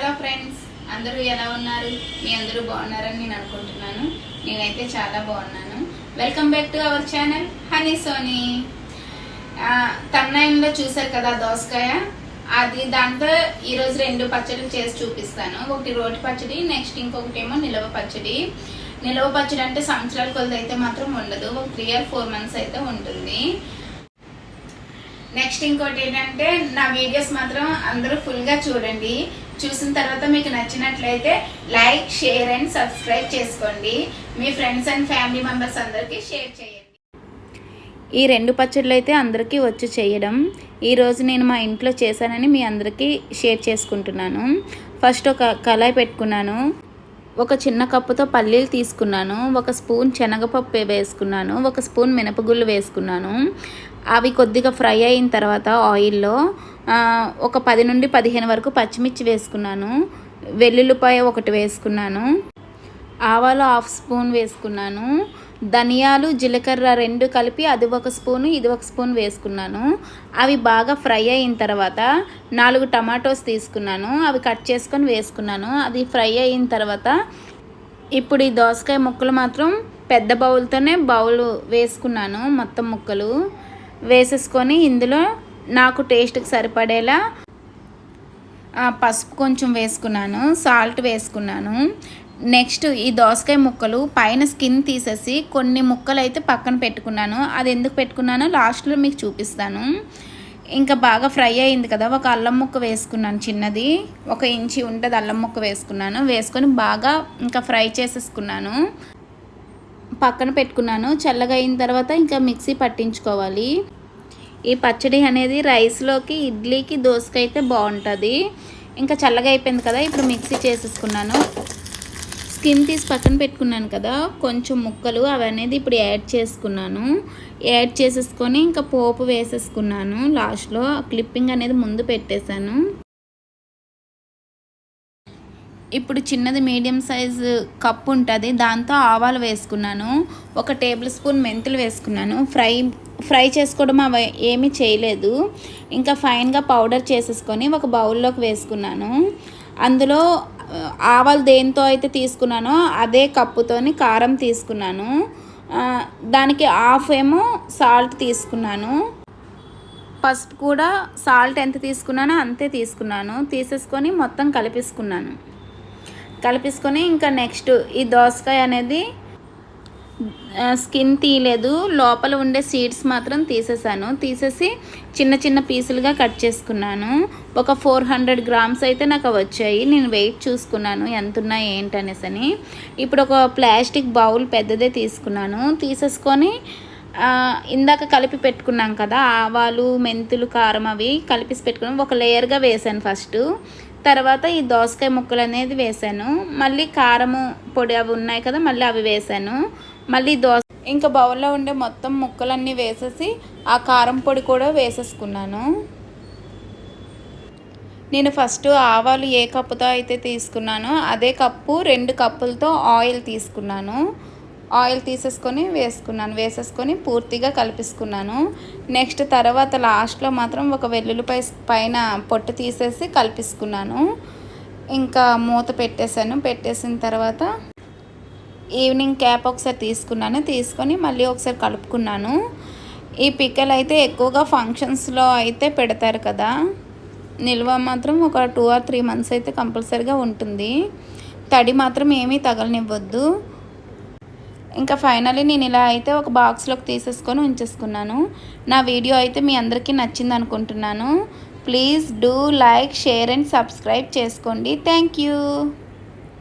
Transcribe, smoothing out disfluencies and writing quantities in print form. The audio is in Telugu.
హలో ఫ్రెండ్స్, అందరూ ఎలా ఉన్నారు? మీ అందరూ బాగున్నారని నేను అనుకుంటున్నాను. నేనైతే చాలా బాగున్నాను. Welcome back to our channel Honey Sony. తమ్నైన్లో చూసారు కదా దోసకాయ, అది దాంతో ఈరోజు 2 పచ్చళ్ళు చేసి చూపిస్తాను. ఒకటి రోటి పచ్చడి, నెక్స్ట్ ఇంకొకటి ఏమో నిలవ పచ్చడి. నిలవ పచ్చడి అంటే సంవత్సరాల కొలది అయితే మాత్రం ఉండదు, ఒక 3 or 4 months అయితే ఉంటుంది. నెక్స్ట్ ఇంకోటి ఏంటంటే, నా వీడియోస్ మాత్రం అందరూ ఫుల్గా చూడండి. చూసిన తర్వాత మీకు నచ్చినట్లయితే లైక్, షేర్ అండ్ సబ్స్క్రైబ్ చేసుకోండి. మీ ఫ్రెండ్స్ అండ్ ఫ్యామిలీ మెంబర్స్ అందరికీ షేర్ చేయండి. ఈ 2 పచ్చళ్ళు అయితే అందరికీ వచ్చి చేయడం ఈరోజు నేను మా ఇంట్లో చేశానని మీ అందరికీ షేర్ చేసుకుంటున్నాను. ఫస్ట్ ఒక కళాయి పెట్టుకున్నాను. ఒక చిన్న కప్పుతో పల్లీలు తీసుకున్నాను. 1 స్పూన్ శనగపప్పు వేసుకున్నాను. 1 స్పూన్ మినపగుళ్ళు వేసుకున్నాను. అవి కొద్దిగా ఫ్రై అయిన తర్వాత ఆయిల్లో ఒక 10 నుండి 15 వరకు పచ్చిమిర్చి వేసుకున్నాను. వెల్లుల్లిపాయ 1 వేసుకున్నాను. ఆవాలు 1/2 స్పూన్ వేసుకున్నాను. ధనియాలు, జీలకర్ర 2 కలిపి అది 1 స్పూను, ఇది 1 స్పూన్ వేసుకున్నాను. అవి బాగా ఫ్రై అయిన తర్వాత 4 టమాటోస్ తీసుకున్నాను. అవి కట్ చేసుకొని వేసుకున్నాను. అది ఫ్రై అయిన తర్వాత ఇప్పుడు ఈ దోసకాయ ముక్కలు మాత్రం పెద్ద బౌల్తోనే బౌల్ వేసుకున్నాను. మొత్తం ముక్కలు వేసేసుకొని ఇందులో నాకు టేస్ట్కి సరిపడేలా పసుపు కొంచెం వేసుకున్నాను, సాల్ట్ వేసుకున్నాను. నెక్స్ట్ ఈ దోసకాయ ముక్కలు పైన స్కిన్ తీసేసి కొన్ని ముక్కలు అయితే పక్కన పెట్టుకున్నాను. అది ఎందుకు పెట్టుకున్నానో లాస్ట్లో మీకు చూపిస్తాను. ఇంకా బాగా ఫ్రై అయింది కదా, ఒక అల్లం ముక్క వేసుకున్నాను. చిన్నది 1 ఇంచి ఉంటుంది అల్లం ముక్క వేసుకున్నాను. వేసుకొని బాగా ఇంకా ఫ్రై చేసేసుకున్నాను, పక్కన పెట్టుకున్నాను. చల్లగా అయిన తర్వాత ఇంకా మిక్సీ పట్టించుకోవాలి. ఈ పచ్చడి అనేది రైస్లోకి, ఇడ్లీకి, దోసకాయ అయితే బాగుంటుంది. ఇంకా చల్లగా అయిపోయింది కదా, ఇప్పుడు మిక్సీ చేసేసుకున్నాను. స్కిన్ తీసి పక్కన పెట్టుకున్నాను కదా, కొంచెం ముక్కలు అవి అనేది ఇప్పుడు యాడ్ చేసుకున్నాను. యాడ్ చేసేసుకొని ఇంకా పోపు వేసేసుకున్నాను. లాస్ట్లో క్లిప్పింగ్ అనేది ముందు పెట్టేశాను. ఇప్పుడు చిన్నది మీడియం సైజు కప్పు ఉంటుంది, దాంతో ఆవాలు వేసుకున్నాను. 1 టేబుల్ స్పూన్ మెంతులు వేసుకున్నాను. ఫ్రై చేసుకోవడం అవి ఏమీ చేయలేదు. ఇంకా ఫైన్గా పౌడర్ చేసేసుకొని ఒక బౌల్లోకి వేసుకున్నాను. అందులో ఆవాలు దేంతో అయితే తీసుకున్నానో అదే కప్పుతోని కారం తీసుకున్నాను. దానికి 1/2 ఏమో సాల్ట్ తీసుకున్నాను. పసుపు కూడా సాల్ట్ ఎంత తీసుకున్నానో అంతే తీసుకున్నాను. తీసేసుకొని మొత్తం కలిపేసుకొని ఇంకా నెక్స్ట్ ఈ దోసకాయ అనేది స్కిన్ తీయలేదు, లోపల ఉండే సీడ్స్ మాత్రం తీసేసాను. తీసేసి చిన్న చిన్న పీసులుగా కట్ చేసుకున్నాను. ఒక 400 గ్రామ్స్ అయితే నాకు వచ్చాయి. నేను వెయిట్ చూసుకున్నాను ఎంత ఉన్నాయి ఏంటనేసని. ఇప్పుడు ఒక ప్లాస్టిక్ బౌల్ పెద్దదే తీసుకున్నాను. తీసేసుకొని ఇందాక కలిపి పెట్టుకున్నాం కదా ఆవాలు, మెంతులు, కారం అవి కలిపి పెట్టుకున్నాను. ఒక లేయర్గా వేసాను ఫస్ట్. తర్వాత ఈ దోసకాయ ముక్కలు అనేది వేసాను. మళ్ళీ కారము పొడి అవి ఉన్నాయి కదా, మళ్ళీ అవి వేసాను. మళ్ళీ ఇంకా బౌల్లో ఉండే మొత్తం ముక్కలన్నీ వేసేసి ఆ కారం పొడి కూడా వేసేసుకున్నాను. నేను ఫస్ట్ ఆవాలు ఏ కప్పుతో అయితే తీసుకున్నానో అదే కప్పు 2 కప్పులతో ఆయిల్ తీసుకున్నాను. ఆయిల్ తీసేసుకొని వేసేసుకొని పూర్తిగా కలిపేసుకున్నాను. నెక్స్ట్ తర్వాత లాస్ట్లో మాత్రం ఒక వెల్లుల్లిపాయ పైన పొట్టు తీసేసి కలిపేసుకున్నాను. ఇంకా మూత పెట్టేసిన తర్వాత ఈవినింగ్ క్యాప్ ఒకసారి తీసుకొని మళ్ళీ ఒకసారి కలుపుకున్నాను. ఈ పిక్కలు అయితే ఎక్కువగా ఫంక్షన్స్లో అయితే పెడతారు కదా, నిల్వ మాత్రం ఒక 2 or 3 months అయితే కంపల్సరీగా ఉంటుంది. తడి మాత్రం ఏమీ తగలనివ్వద్దు. ఇంకా ఫైనల్లీ నేను ఇలా అయితే ఒక బాక్స్లోకి తీసేసుకొని ఉంచేసుకున్నాను. నా వీడియో అయితే మీ అందరికీ నచ్చింది అనుకుంటున్నాను. Please do like, share and subscribe చేసుకోండి. Thank you.